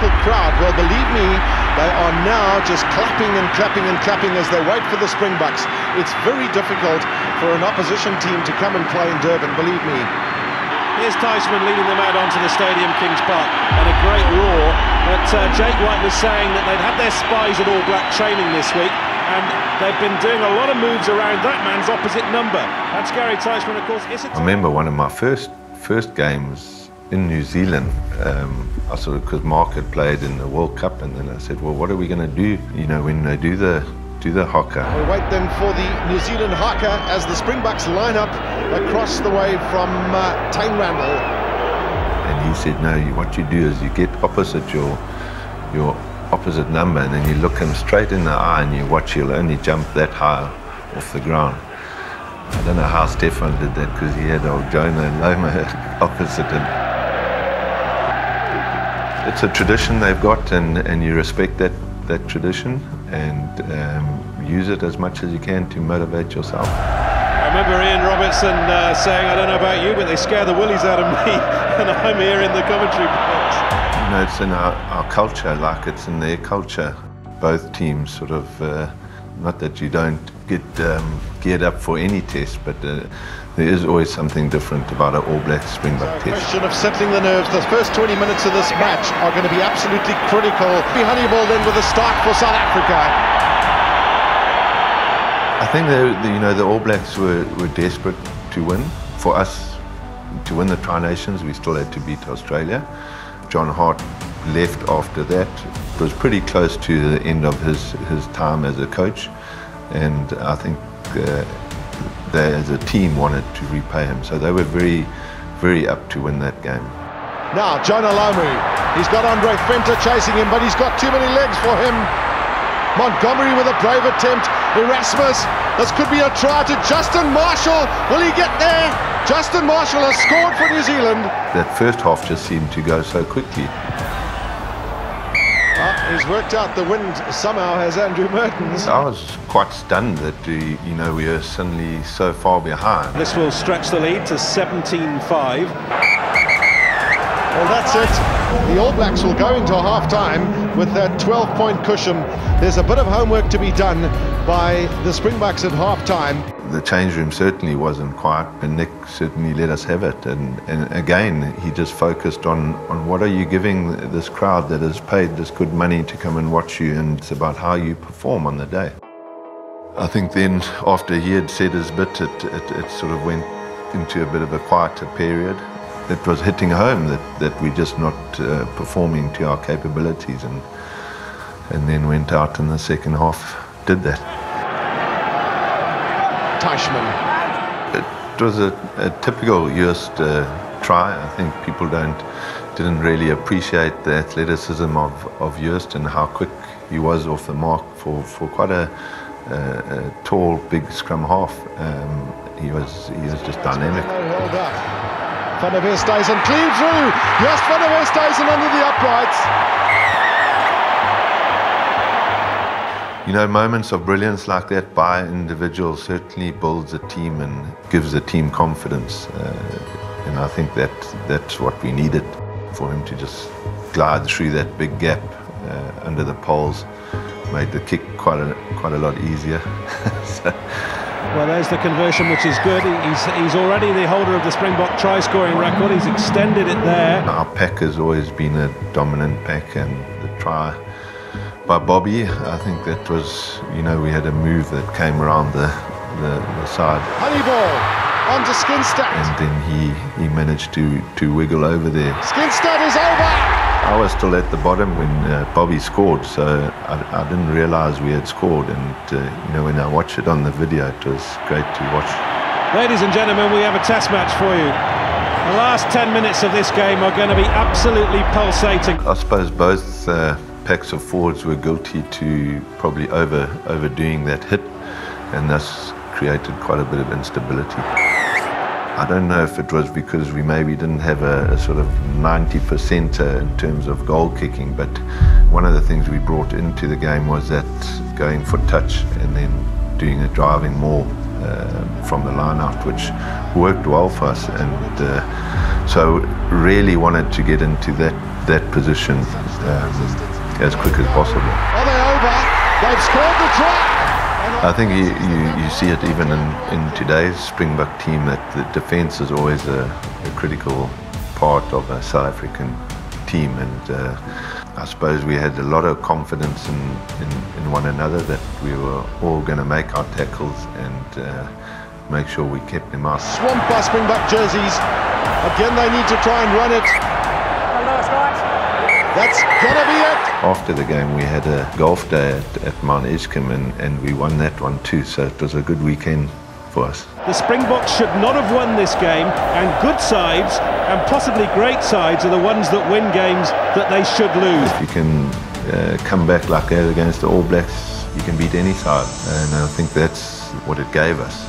local crowd, well, believe me, they are now just clapping and clapping and clapping as they wait for the Springboks. It's very difficult for an opposition team to come and play in Durban, believe me. Here's Teichmann leading them out onto the stadium, Kings Park, and a great roar. But Jake White was saying that they'd had their spies at All Black training this week, and they've been doing a lot of moves around that man's opposite number. That's Gary Teichmann, of course. I remember one of my first games in New Zealand. I sort of, because Mark had played in the World Cup, and then I said, well, what are we going to do? You know, when they do the haka. We wait then for the New Zealand haka as the Springboks line up across the way from 𝙤𝙪𝙢𝙗𝙪𝙧. And he said, no, what you do is you get opposite your opposite number, and then you look him straight in the eye and you watch, he'll only jump that high off the ground. I don't know how Stefan did that, because he had 𝙤𝙤𝙪𝙧 and 𝙪𝙤 opposite him. It's a tradition they've got, and you respect that tradition, and use it as much as you can to motivate yourself. I remember Ian Robertson saying, I don't know about you, but they scare the willies out of me, and I'm here in the commentary box. You know, it's in our culture, like it's in their culture. Both teams sort of, not that you don't get geared up for any test, but there is always something different about an All Black Springbok test. Question of settling the nerves. The first 20 minutes of this match are going to be absolutely critical. Honeyball then with a start for South Africa. I think the All Blacks were desperate to win. For us to win the Tri-Nations, we still had to beat Australia. John Hart left after that. It was pretty close to the end of his time as a coach, and I think they as a team wanted to repay him, so they were very, very up to win that game. Now Jonah Lomu, he's got Andre Venter chasing him, but he's got too many legs for him. Montgomery with a brave attempt. Erasmus, this could be a try to Justin Marshall. Will he get there? Justin Marshall has scored for New Zealand. That first half just seemed to go so quickly. He's worked out the wind somehow, has Andrew Mertens. I was quite stunned that we are suddenly so far behind. This will stretch the lead to 17-5. Well, that's it. The All Blacks will go into half-time with that 12-point cushion. There's a bit of homework to be done by the Springboks at half-time. The change room certainly wasn't quiet, and Nick certainly let us have it. And again, he just focused on what are you giving this crowd that has paid this good money to come and watch you, and it's about how you perform on the day. I think then, after he had said his bit, it sort of went into a bit of a quieter period. It was hitting home that we're just not performing to our capabilities, and then went out in the second half, did that. Teichmann. It was a typical Joost try. I think people didn't really appreciate the athleticism of Joost and how quick he was off the mark for quite a tall, big scrum half. He was just dynamic. Held up. Van der Westhuizen clean through. Just Van der Westhuizen under the uprights. You know, moments of brilliance like that by individuals certainly builds a team and gives the team confidence. And I think that's what we needed, for him to just glide through that big gap under the poles. Made the kick quite a lot easier. Well, there's the conversion, which is good. He's already the holder of the Springbok try-scoring record. He's extended it there. Our pack has always been a dominant pack, and the try by Bobby, I think that was, we had a move that came around the side. Honeyball onto Skinstad. And then he managed to wiggle over there. Skinstad is over! I was still at the bottom when Bobby scored, so I didn't realize we had scored, and when I watched it on the video, it was great to watch. Ladies and gentlemen, we have a test match for you. The last 10 minutes of this game are going to be absolutely pulsating. I suppose both packs of forwards were guilty to probably overdoing that hit, and thus created quite a bit of instability. I don't know if it was because we maybe didn't have a sort of 90% in terms of goal kicking, but one of the things we brought into the game was that going for touch and then doing a driving more from the line out, which worked well for us, and so really wanted to get into that that position as quick as possible. Are they over? They've scored the try! I think you see it even in today's Springbok team, that the defence is always a critical part of a South African team, and I suppose we had a lot of confidence in one another that we were all going to make our tackles and make sure we kept them out. Swamped by Springbok jerseys. Again, they need to try and run it. That's gonna be it. After the game, we had a golf day at 𝙤𝙤𝙥𝙤𝙪𝙧, and we won that one too, so it was a good weekend for us. The Springboks should not have won this game, and good sides, and possibly great sides, are the ones that win games that they should lose. If you can come back like that against the All Blacks, you can beat any side, and I think that's what it gave us.